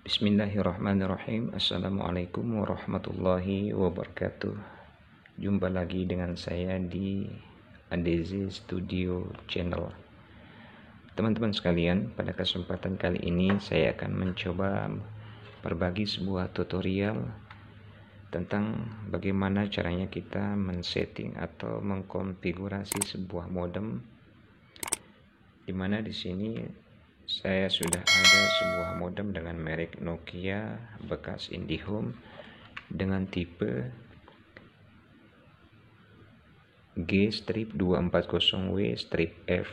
Bismillahirrahmanirrahim. Assalamualaikum warahmatullahi wabarakatuh. Jumpa lagi dengan saya di ADZ Studio Channel. Teman-teman sekalian, pada kesempatan kali ini saya akan mencoba berbagi sebuah tutorial tentang bagaimana caranya kita men-setting atau mengkonfigurasi sebuah modem, di mana di sini saya sudah ada sebuah modem dengan merek Nokia bekas IndiHome dengan tipe G-240W-F.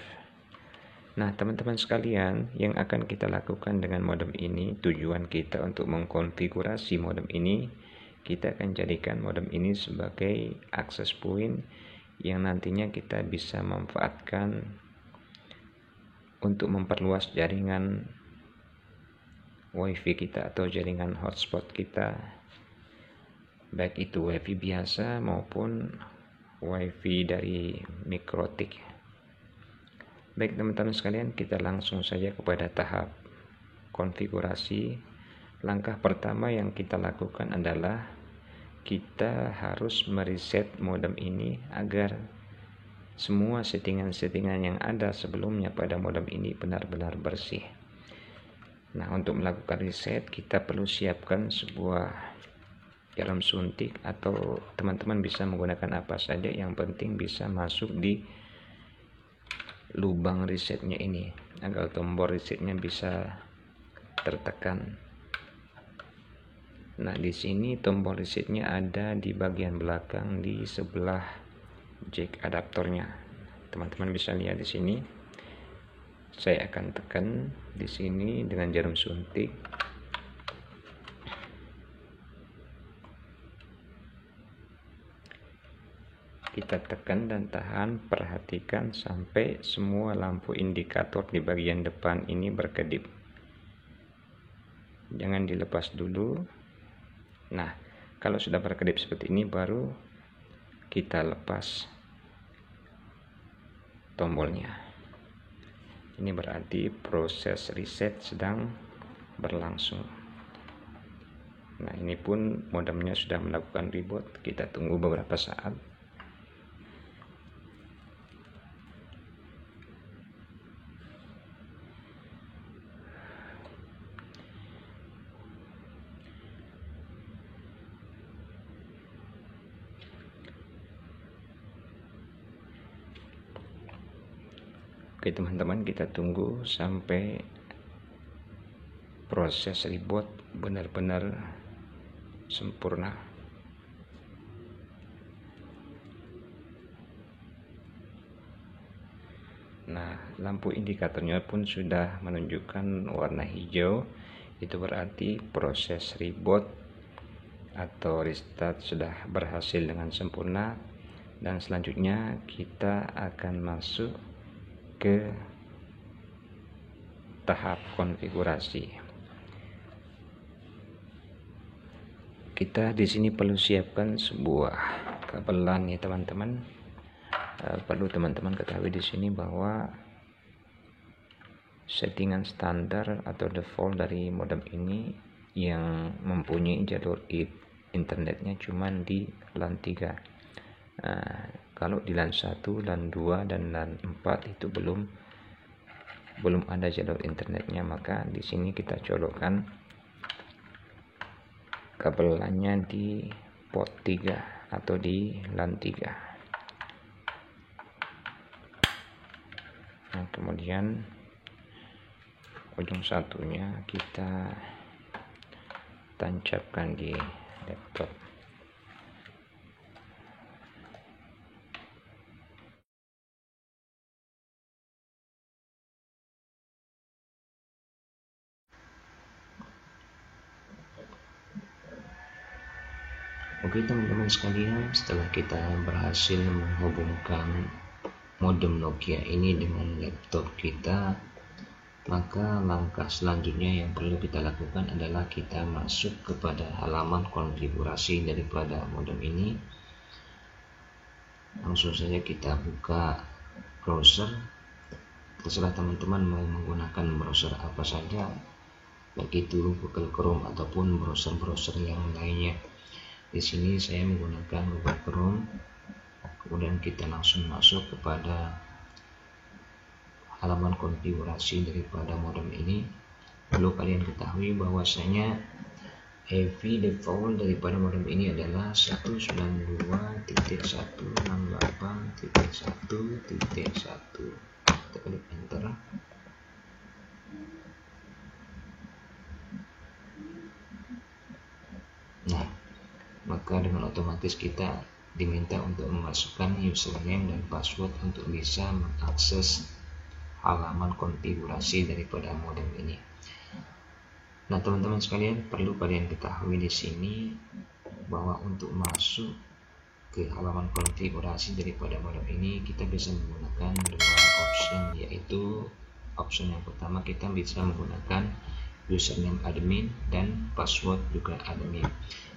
Nah, teman-teman sekalian, yang akan kita lakukan dengan modem ini, tujuan kita untuk mengkonfigurasi modem ini, kita akan jadikan modem ini sebagai access point yang nantinya kita bisa manfaatkan untuk memperluas jaringan wifi kita atau jaringan hotspot kita, baik itu wifi biasa maupun wifi dari mikrotik. Baik teman-teman sekalian, kita langsung saja kepada tahap konfigurasi. Langkah pertama yang kita lakukan adalah kita harus mereset modem ini agar semua settingan-settingan yang ada sebelumnya pada modem ini benar-benar bersih. Nah, untuk melakukan reset kita perlu siapkan sebuah jarum suntik, atau teman-teman bisa menggunakan apa saja, yang penting bisa masuk di lubang resetnya ini agar tombol resetnya bisa tertekan. Nah, di sini tombol resetnya ada di bagian belakang di sebelah jack adaptornya. Teman-teman bisa lihat di sini. Saya akan tekan di sini dengan jarum suntik. Kita tekan dan tahan, perhatikan sampai semua lampu indikator di bagian depan ini berkedip. Jangan dilepas dulu. Nah, kalau sudah berkedip seperti ini baru kita lepas tombolnya. Ini berarti proses reset sedang berlangsung. Nah, ini pun modemnya sudah melakukan reboot. Kita tunggu beberapa saat. Oke teman-teman, kita tunggu sampai proses reboot benar-benar sempurna. Nah, lampu indikatornya pun sudah menunjukkan warna hijau. Itu berarti proses reboot atau restart sudah berhasil dengan sempurna. Dan selanjutnya kita akan masuk ke tahap konfigurasi. Kita di sini perlu siapkan sebuah kabel LAN ya teman-teman. Perlu teman-teman ketahui di sini bahwa settingan standar atau default dari modem ini yang mempunyai jalur internetnya cuma di LAN 3. Kalau di LAN 1, LAN 2 dan LAN 4 itu belum ada jalur internetnya, maka di sini kita colokkan kabel LAN-nya di port 3 atau di LAN 3. Nah, kemudian ujung satunya kita tancapkan di laptop. Oke teman-teman sekalian, setelah kita berhasil menghubungkan modem Nokia ini dengan laptop kita, maka langkah selanjutnya yang perlu kita lakukan adalah kita masuk kepada halaman konfigurasi daripada modem ini. Langsung saja kita buka browser. Terserah teman-teman mau menggunakan browser apa saja. baik itu Google Chrome ataupun browser-browser yang lainnya. Di sini saya menggunakan Google Chrome, kemudian kita langsung masuk kepada halaman konfigurasi daripada modem ini. Perlu kalian ketahui bahwasanya IP default daripada modem ini adalah 192.168.1.1. Kita klik enter. Nah, maka dengan otomatis kita diminta untuk memasukkan username dan password untuk bisa mengakses halaman konfigurasi daripada modem ini. Nah, teman-teman sekalian, perlu kalian ketahui di sini bahwa untuk masuk ke halaman konfigurasi daripada modem ini kita bisa menggunakan dua option, yaitu option yang pertama kita bisa menggunakan username admin dan password juga admin.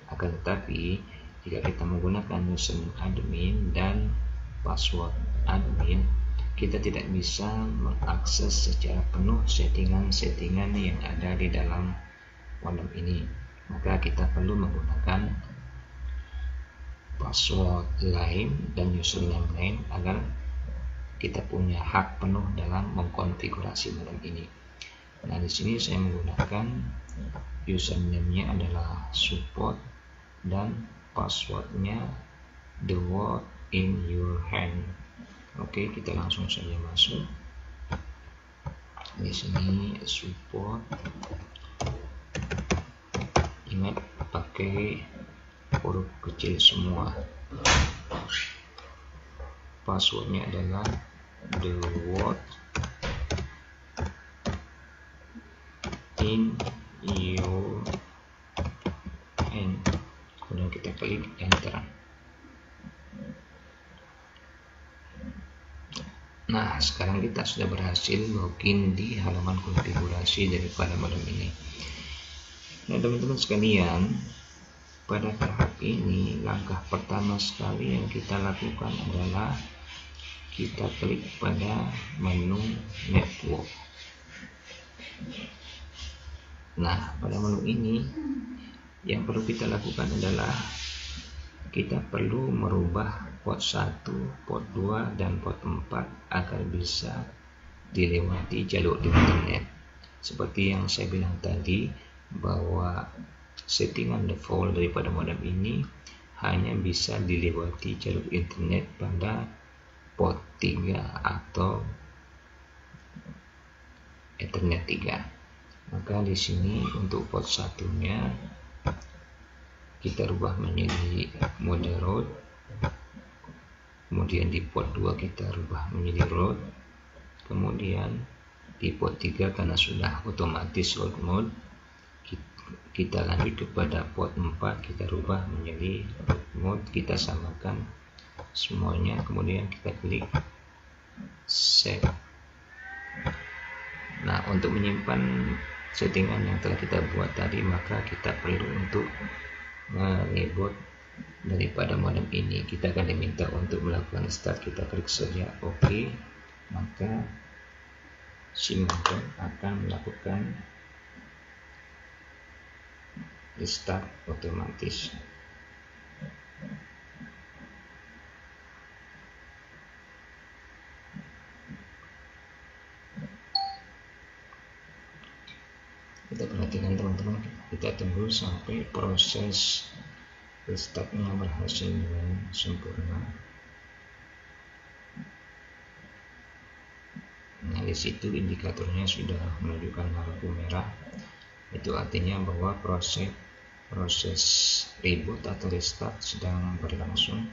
Akan tetapi jika kita menggunakan username admin dan password admin, kita tidak bisa mengakses secara penuh settingan-settingan yang ada di dalam modem ini. Maka kita perlu menggunakan password lain dan username lain agar kita punya hak penuh dalam mengkonfigurasi modem ini. Nah, di sini saya menggunakan username-nya adalah support dan passwordnya the word in your hand. Oke, kita langsung saja masuk. Di sini support. Ingat pakai huruf kecil semua. Passwordnya adalah the word in your hand. Kemudian kita klik enter. Nah, sekarang kita sudah berhasil login di halaman konfigurasi daripada modem ini. Nah, teman-teman sekalian, pada tahap ini langkah pertama sekali yang kita lakukan adalah kita klik pada menu network. Nah, pada menu ini yang perlu kita lakukan adalah kita perlu merubah port 1, port 2, dan port 4 agar bisa dilewati jalur internet. Seperti yang saya bilang tadi, bahwa settingan default daripada modem ini hanya bisa dilewati jalur internet pada port 3 atau Ethernet 3. Maka di sini untuk port 1-nya kita rubah menjadi mode root. Kemudian di port 2 kita rubah menjadi root. Kemudian di port 3 karena sudah otomatis root mode, kita lanjut kepada port 4, kita rubah menjadi root mode, kita samakan semuanya, kemudian kita klik save. Nah, untuk menyimpan settingan yang telah kita buat tadi, maka kita perlu untuk nge-reboot daripada modem ini. Kita akan diminta untuk melakukan start, kita klik saja OK, maka si modem akan melakukan restart otomatis. Kita perhatikan teman-teman, kita tunggu sampai proses restartnya berhasil dengan sempurna. Nah, di situ indikatornya sudah menunjukkan lampu merah. Itu artinya bahwa proses reboot atau restart sedang berlangsung.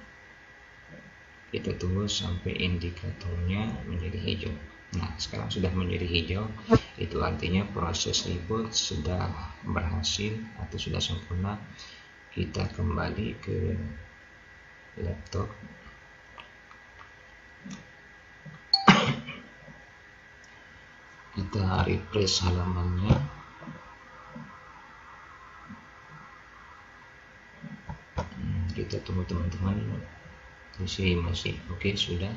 Kita tunggu sampai indikatornya menjadi hijau. Nah, sekarang sudah menjadi hijau. Itu artinya proses reboot sudah berhasil atau sudah sempurna. Kita kembali ke laptop. Kita refresh halamannya. Kita tunggu teman-teman. Masih oke, sudah.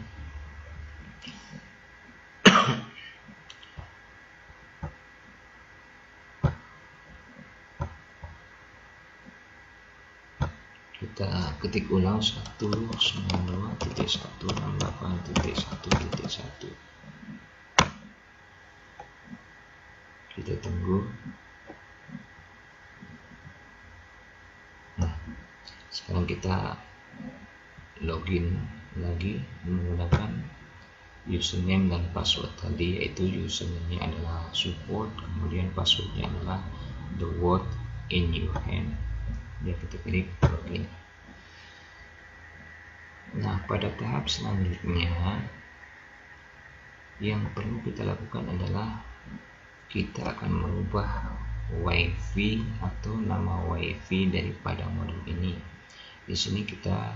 kita ketik ulang 192.168.1.1. Kita tunggu. Nah, sekarang kita login lagi menggunakan username dan password tadi, yaitu username-nya adalah support, kemudian passwordnya adalah the word in your hand. Dia kita klik login. Nah, pada tahap selanjutnya yang perlu kita lakukan adalah kita akan merubah WiFi atau nama WiFi daripada modem ini. Di sini kita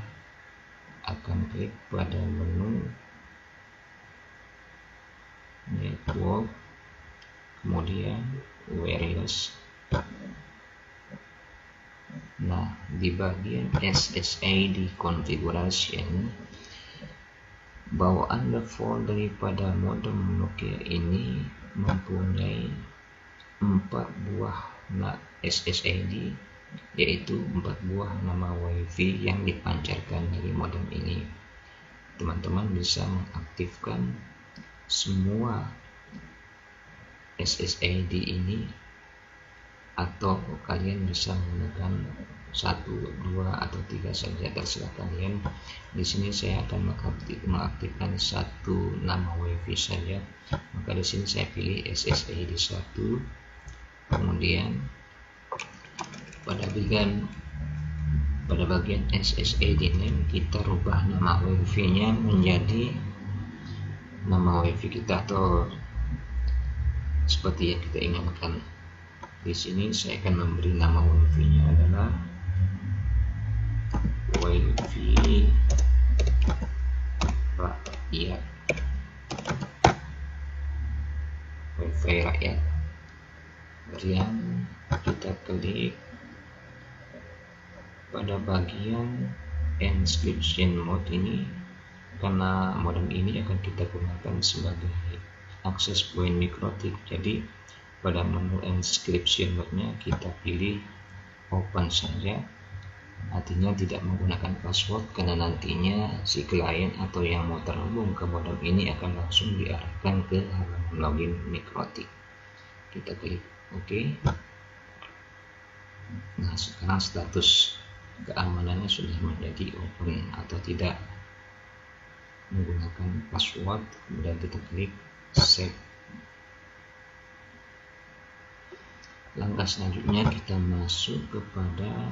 akan klik pada menu network, kemudian wireless. Nah, di bagian SSID configuration, bawaan default daripada modem Nokia ini mempunyai 4 buah SSID, yaitu 4 buah nama WiFi yang dipancarkan dari modem ini. Teman-teman bisa mengaktifkan semua SSID ini, atau kalian bisa menggunakan 1, 2, atau 3 saja, terserah kalian. Di sini saya akan mengaktifkan 1 nama WiFi saja, maka di sini saya pilih SSID 1. Kemudian pada bagian SSID name kita rubah nama WiFi-nya menjadi nama WiFi kita atau seperti yang kita inginkan. Di sini saya akan memberi nama WiFi-nya adalah WiFi rakyat. WiFi rakyat. Kemudian kita klik pada bagian encryption mode ini, karena modem ini akan kita gunakan sebagai access point mikrotik. Jadi pada menu encryption mode-nya kita pilih open saja, artinya tidak menggunakan password, karena nantinya si klien atau yang mau terhubung ke modem ini akan langsung diarahkan ke halaman login mikrotik. Kita klik OK. Nah, sekarang status keamanannya sudah menjadi open atau tidak menggunakan password. Kemudian kita klik save. Langkah selanjutnya kita masuk kepada,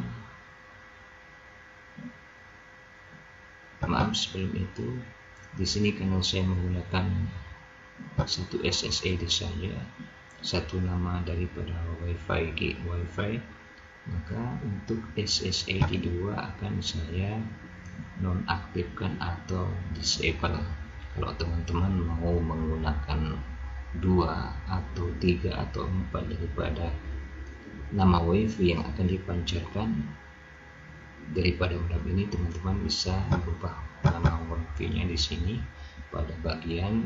maaf sebelum itu, di sini karena saya menggunakan 1 SSID saja, 1 nama daripada WiFi, maka untuk SSID 2 akan saya nonaktifkan atau disable. Kalau teman-teman mau menggunakan 2 atau 3 atau 4 daripada nama WiFi yang akan dipancarkan daripada modem ini, teman-teman bisa merubah nama WiFi-nya di sini pada bagian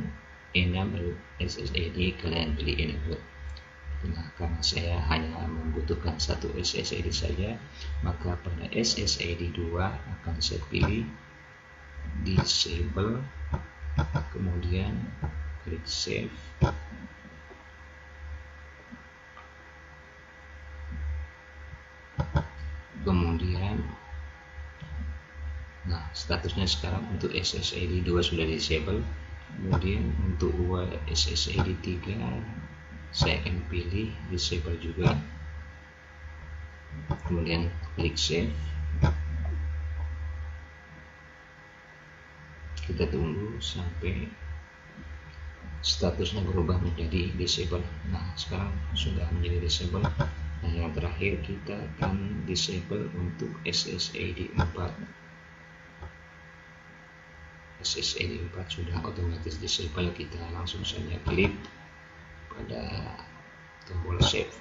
enable SSID, kalian pilih enable. Nah, karena saya hanya membutuhkan 1 SSID saja, maka pada SSID 2 akan saya pilih disable, kemudian klik save. Kemudian, nah statusnya sekarang untuk SSID 2 sudah disable. Kemudian untuk SSID 3 saya akan pilih disable juga, kemudian klik save. Kita tunggu sampai statusnya berubah menjadi disable. Nah, sekarang sudah menjadi disable. Nah, yang terakhir kita akan disable untuk SSID 4. SSID 4 sudah otomatis disable, kita langsung saja klik pada tombol save.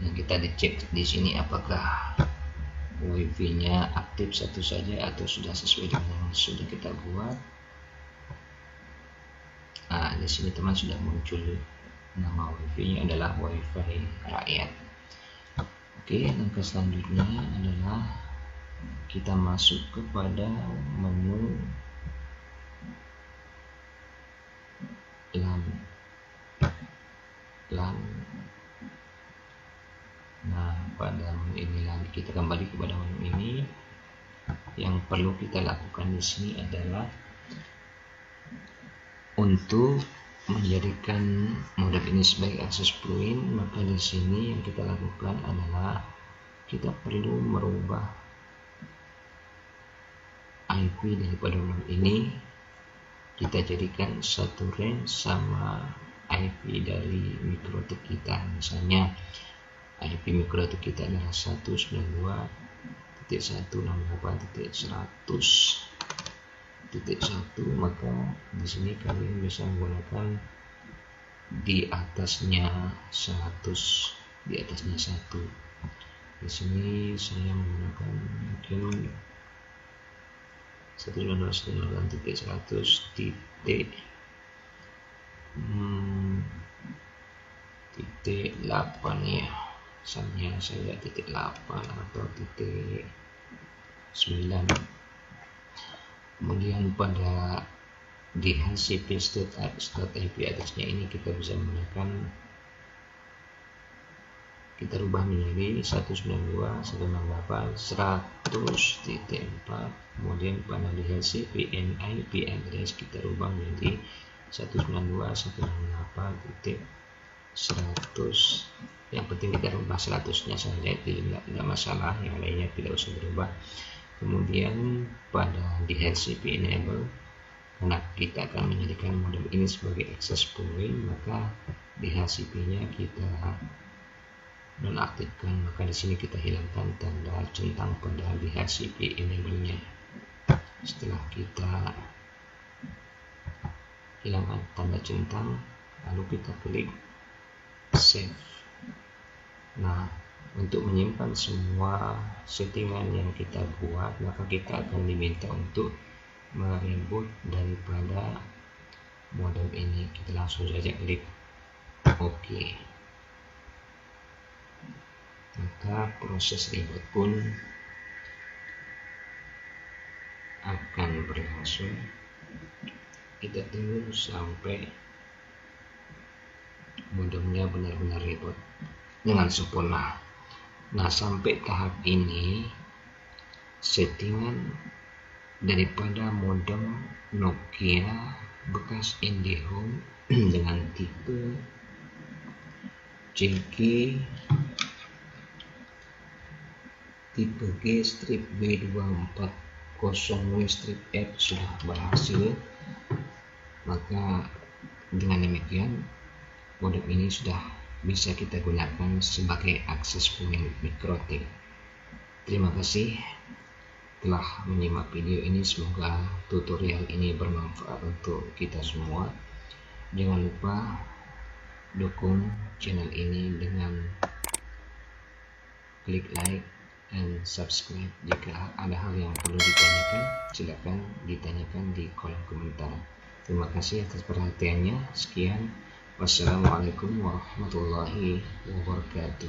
Nah, kita dicek di sini apakah WiFi-nya aktif satu saja atau sudah sesuai dengan yang sudah kita buat. Nah, di sini teman sudah muncul Nama wifi-nya adalah wifi rakyat. Oke, langkah selanjutnya adalah kita masuk kepada menu LAN. Nah, pada menu ini kita kembali kepada menu ini. Yang perlu kita lakukan di sini adalah untuk menjadikan modem ini sebagai akses point, maka di sini yang kita lakukan adalah kita perlu merubah IP daripada modem ini. Kita jadikan satu range sama IP dari mikrotik kita. Misalnya IP mikrotik kita adalah 192.168.100.1, maka di sini kalian bisa menggunakan di atasnya 100, di atasnya 1. Di sini saya menggunakan mungkin 192.100.8 ya, misalnya saya titik 8 atau titik 9. Kemudian pada di HCP.IP atasnya ini kita bisa menggunakan, kita rubah menjadi 192.168.100.4. kemudian pada di HCP IP address kita rubah menjadi 192.168.100. yang penting kita rubah 100-nya saja, tidak masalah, yang lainnya tidak usah berubah. Kemudian pada di HCP enable, karena kita akan menjadikan modem ini sebagai access point, maka di HCP-nya kita nonaktifkan, maka di sini kita hilangkan tanda centang pada di HCP enable-nya. Setelah kita hilangkan tanda centang, lalu kita klik save. Nah, untuk menyimpan semua settingan yang kita buat, maka kita akan diminta untuk mereboot daripada modem ini. Kita langsung saja klik OK. Maka proses reboot pun akan berlangsung. Kita tunggu sampai modemnya benar-benar reboot dengan sempurna. Nah, sampai tahap ini settingan daripada modem Nokia bekas IndiHome dengan tipe CG tipe G strip B240W strip F sudah berhasil. Maka dengan demikian modem ini sudah bisa kita gunakan sebagai akses point mikrotik. Terima kasih telah menyimak video ini, semoga tutorial ini bermanfaat untuk kita semua. Jangan lupa dukung channel ini dengan klik like dan subscribe. Jika ada hal yang perlu ditanyakan, silakan ditanyakan di kolom komentar. Terima kasih atas perhatiannya. Sekian, wassalamualaikum warahmatullahi wabarakatuh.